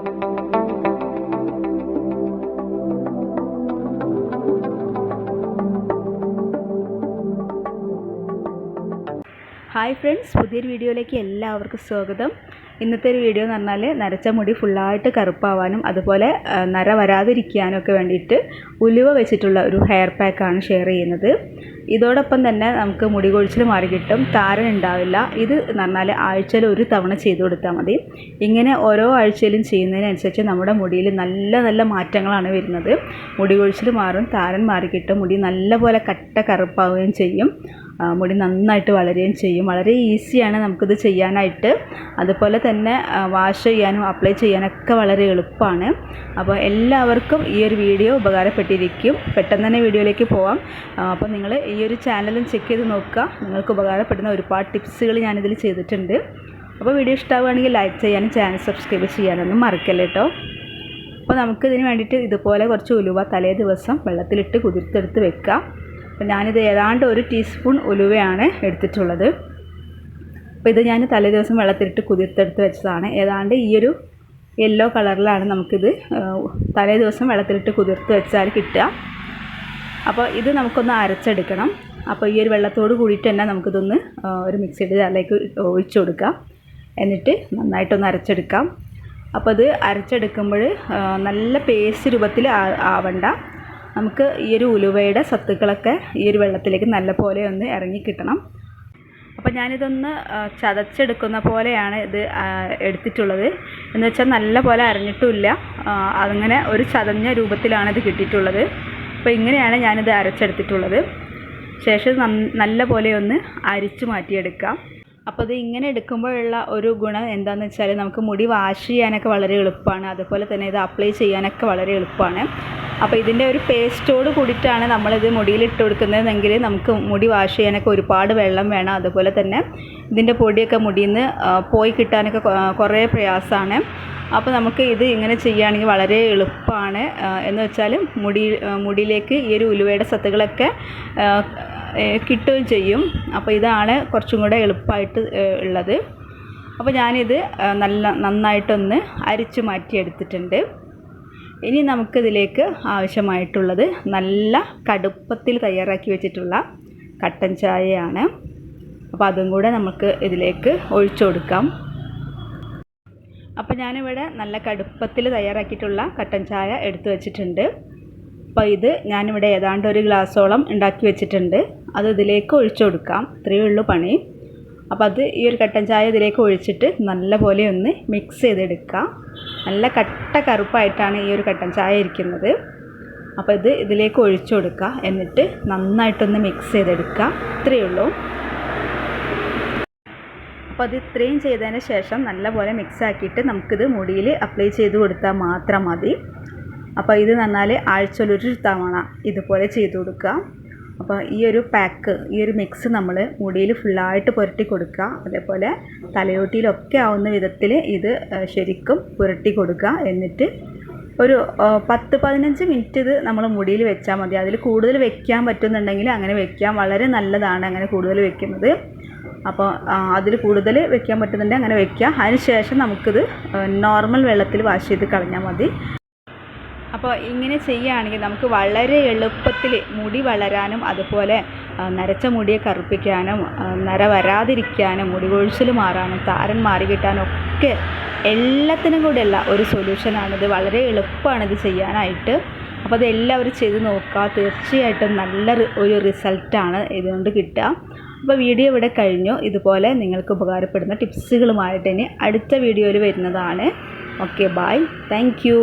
Hi friends, പുതിയൊരു വീഡിയോയിലേക്ക് എല്ലാവർക്കും സ്വാഗതം. ഇന്നത്തെ ഒരു വീഡിയോ എന്ന് പറഞ്ഞാൽ നരച്ച മുടി ഫുള്ളായിട്ട് കറുപ്പാവാനും അതുപോലെ നര വരാതിരിക്കാനും ഒക്കെ വേണ്ടിയിട്ട് ഉലുവ വെച്ചിട്ടുള്ള ഒരു ഹെയർ പാക്കാണ് ഷെയർ ചെയ്യുന്നത്. ഇതോടൊപ്പം തന്നെ നമുക്ക് മുടി കൊഴിച്ചിൽ മാറി കിട്ടും, താരൻ ഉണ്ടാവില്ല. ഇത് എന്ന് പറഞ്ഞാൽ ആഴ്ചയിൽ ഒരു തവണ ചെയ്തു കൊടുത്താൽ മതി. ഇങ്ങനെ ഓരോ ആഴ്ചയിലും ചെയ്യുന്നതിനനുസരിച്ച് നമ്മുടെ മുടിയിൽ നല്ല നല്ല മാറ്റങ്ങളാണ് വരുന്നത്. മുടി കൊഴിച്ചിൽ മാറും, താരൻ മാറി കിട്ടും, മുടി നല്ലപോലെ കട്ട കറുപ്പാവുകയും ചെയ്യും, മുടി നന്നായിട്ട് വളരുകയും ചെയ്യും. വളരെ ഈസിയാണ് നമുക്കിത് ചെയ്യാനായിട്ട്. അതുപോലെ തന്നെ വാഷ് ചെയ്യാനും അപ്ലൈ ചെയ്യാനൊക്കെ വളരെ എളുപ്പമാണ്. അപ്പോൾ എല്ലാവർക്കും ഈ ഒരു വീഡിയോ ഉപകാരപ്പെട്ടിരിക്കും. പെട്ടെന്ന് തന്നെ വീഡിയോയിലേക്ക് പോവാം. അപ്പോൾ നിങ്ങൾ ഈ ഒരു ചാനലും ചെക്ക് ചെയ്ത് നോക്കുക. നിങ്ങൾക്ക് ഉപകാരപ്പെടുന്ന ഒരുപാട് ടിപ്സുകൾ ഞാനിതിൽ ചെയ്തിട്ടുണ്ട്. അപ്പോൾ വീഡിയോ ഇഷ്ടമാവുകയാണെങ്കിൽ ലൈക്ക് ചെയ്യാനും ചാനൽ സബ്സ്ക്രൈബ് ചെയ്യാനൊന്നും മറക്കല്ലേ കേട്ടോ. അപ്പോൾ നമുക്കിതിന് വേണ്ടിയിട്ട് ഇതുപോലെ കുറച്ച് ഉലുവ തലേ ദിവസം വെള്ളത്തിലിട്ട് കുതിർത്തെടുത്ത് വെക്കാം. അപ്പോൾ ഞാനിത് ഏതാണ്ട് 1 ടീസ്പൂൺ ഉലുവയാണ് എടുത്തിട്ടുള്ളത്. അപ്പോൾ ഇത് ഞാൻ തലേ ദിവസം വെള്ളത്തിലിട്ട് കുതിർത്തെടുത്ത് വെച്ചതാണ്. ഏതാണ്ട് ഈ ഒരു യെല്ലോ കളറിലാണ് നമുക്കിത് തലേ ദിവസം വെള്ളത്തിലിട്ട് കുതിർത്ത് വെച്ചാൽ കിട്ടുക. അപ്പോൾ ഇത് നമുക്കൊന്ന് അരച്ചെടുക്കണം. അപ്പോൾ ഈ ഒരു വെള്ളത്തോട് കൂടിയിട്ട് തന്നെ നമുക്കിതൊന്ന് ഒരു മിക്സിയുടെ ജാറിലേക്ക് ഒഴിച്ചു കൊടുക്കാം. എന്നിട്ട് നന്നായിട്ടൊന്ന് അരച്ചെടുക്കാം. അപ്പോൾ ഇത് അരച്ചെടുക്കുമ്പോൾ നല്ല പേസ്റ്റ് രൂപത്തിൽ ആവണ്ട. നമുക്ക് ഈ ഒരു ഉലുവയുടെ സത്തുക്കളൊക്കെ ഈ ഒരു വെള്ളത്തിലേക്ക് നല്ല പോലെ ഒന്ന് ഇറങ്ങി കിട്ടണം. അപ്പോൾ ഞാനിതൊന്ന് ചതച്ചെടുക്കുന്ന പോലെയാണ് ഇത് എടുത്തിട്ടുള്ളത്. എന്ന് വെച്ചാൽ നല്ല പോലെ അരഞ്ഞിട്ടുമില്ല, അങ്ങനെ ഒരു ചതഞ്ഞ രൂപത്തിലാണ് ഇത് കിട്ടിയിട്ടുള്ളത്. അപ്പോൾ ഇങ്ങനെയാണ് ഞാനിത് അരച്ചെടുത്തിട്ടുള്ളത്. ശേഷം നല്ല പോലെ ഒന്ന് അരിച്ച് മാറ്റിയെടുക്കാം. അപ്പോൾ ഇത് ഇങ്ങനെ എടുക്കുമ്പോഴുള്ള ഒരു ഗുണം എന്താണെന്ന് വെച്ചാൽ നമുക്ക് മുടി വാഷ് ചെയ്യാനൊക്കെ വളരെ എളുപ്പമാണ്. അതുപോലെ തന്നെ ഇത് അപ്ലൈ ചെയ്യാനൊക്കെ വളരെ എളുപ്പമാണ്. അപ്പോൾ ഇതിൻ്റെ ഒരു പേസ്റ്റോട് കൂടിയിട്ടാണ് നമ്മളിത് മുടിയിലിട്ട് കൊടുക്കുന്നതെങ്കിൽ നമുക്ക് മുടി വാഷ് ചെയ്യാനൊക്കെ ഒരുപാട് വെള്ളം വേണം. അതുപോലെ തന്നെ ഇതിൻ്റെ പൊടിയൊക്കെ മുടിയിൽ നിന്ന് പോയി കിട്ടാനൊക്കെ കുറേ പ്രയാസമാണ്. അപ്പോൾ നമുക്ക് ഇത് ഇങ്ങനെ ചെയ്യുകയാണെങ്കിൽ വളരെ എളുപ്പമാണ്. എന്ന് വെച്ചാൽ മുടിയിലേക്ക് ഈ ഒരു ഉലുവയുടെ സത്തുകളൊക്കെ കിട്ടുകയും ചെയ്യും. അപ്പോൾ ഇതാണ് കുറച്ചും കൂടെ എളുപ്പമായിട്ട് ഉള്ളത്. അപ്പോൾ ഞാനിത് നന്നായിട്ടൊന്ന് അരിച്ചു മാറ്റിയെടുത്തിട്ടുണ്ട്. ഇനി നമുക്കിതിലേക്ക് ആവശ്യമായിട്ടുള്ളത് നല്ല കടുപ്പത്തിൽ തയ്യാറാക്കി വെച്ചിട്ടുള്ള കട്ടൻ ചായയാണ്. അപ്പോൾ അതും കൂടെ നമുക്ക് ഇതിലേക്ക് ഒഴിച്ചു കൊടുക്കാം. അപ്പോൾ ഞാനിവിടെ നല്ല കടുപ്പത്തിൽ തയ്യാറാക്കിയിട്ടുള്ള കട്ടൻ ചായ എടുത്തു വെച്ചിട്ടുണ്ട്. അപ്പോൾ ഇത് ഞാനിവിടെ ഏതാണ്ട് 1 ഗ്ലാസ്സോളം ഉണ്ടാക്കി വെച്ചിട്ടുണ്ട്. അത് ഇതിലേക്ക് ഒഴിച്ചു കൊടുക്കാം. ഇത്രയേ ഉള്ളൂ പണി. അപ്പോൾ അത് ഈ ഒരു കട്ടൻ ചായ ഇതിലേക്ക് ഒഴിച്ചിട്ട് നല്ല പോലെ ഒന്ന് മിക്സ് ചെയ്തെടുക്കുക. നല്ല കട്ട കറുപ്പായിട്ടാണ് ഈ ഒരു കട്ടൻ ചായ ഇരിക്കുന്നത്. അപ്പോൾ ഇത് ഇതിലേക്ക് ഒഴിച്ചു കൊടുക്കുക. എന്നിട്ട് നന്നായിട്ടൊന്ന് മിക്സ് ചെയ്തെടുക്കുക. ഇത്രയേ ഉള്ളൂ. അപ്പോൾ അത് ഇത്രയും ചെയ്തതിന് ശേഷം നല്ലപോലെ മിക്സ് ആക്കിയിട്ട് നമുക്കിത് മുടിയിൽ അപ്ലൈ ചെയ്ത് കൊടുത്താൽ മാത്രം മതി. അപ്പോൾ ഇത് നന്നാൽ ആഴ്ചയിൽ 1 തവണ ഇതുപോലെ ചെയ്ത് കൊടുക്കുക. അപ്പോൾ ഈ ഒരു പാക്ക്, ഈ ഒരു മിക്സ് നമ്മൾ മുടിയിൽ ഫുള്ളായിട്ട് പുരട്ടി കൊടുക്കുക. അതേപോലെ തലയോട്ടിയിലൊക്കെ ആവുന്ന വിധത്തിൽ ഇത് ശരിക്കും പുരട്ടി കൊടുക്കുക. എന്നിട്ട് ഒരു 10-15 മിനിറ്റ് ഇത് നമ്മൾ മുടിയിൽ വെച്ചാൽ മതി. അതിൽ കൂടുതൽ വെക്കാൻ പറ്റുന്നുണ്ടെങ്കിൽ അങ്ങനെ വെക്കാം. വളരെ നല്ലതാണ് അങ്ങനെ കൂടുതൽ വെക്കുന്നത്. അപ്പോൾ അതിൽ കൂടുതൽ വെക്കാൻ പറ്റുന്നുണ്ടെങ്കിൽ അങ്ങനെ വെക്കുക. അതിന് ശേഷം നമുക്കിത് നോർമൽ വെള്ളത്തിൽ വാഷ് ചെയ്ത് കളഞ്ഞാൽ മതി. അപ്പോൾ ഇങ്ങനെ ചെയ്യുകയാണെങ്കിൽ നമുക്ക് വളരെ എളുപ്പത്തിൽ മുടി വളരാനും അതുപോലെ നരച്ച മുടിയെ കറുപ്പിക്കാനും നര വരാതിരിക്കാനും മുടി കൊഴിച്ചിൽ മാറാനും താരൻ മാറി കിട്ടാനും ഒക്കെ എല്ലാത്തിനും കൂടെയുള്ള ഒരു സൊല്യൂഷനാണിത്. വളരെ എളുപ്പമാണിത് ചെയ്യാനായിട്ട്. അപ്പോൾ അതെല്ലാവരും ചെയ്ത് നോക്കുക. തീർച്ചയായിട്ടും നല്ല ഒരു റിസൾട്ടാണ് ഇതുകൊണ്ട് കിട്ടുക. അപ്പോൾ വീഡിയോ ഇവിടെ കഴിഞ്ഞു. ഇതുപോലെ നിങ്ങൾക്ക് ഉപകാരപ്പെടുന്ന ടിപ്സുകളുമായിട്ട് ഇനി അടുത്ത വീഡിയോയിൽ വരുന്നതാണ്. Okay, bye, thank U.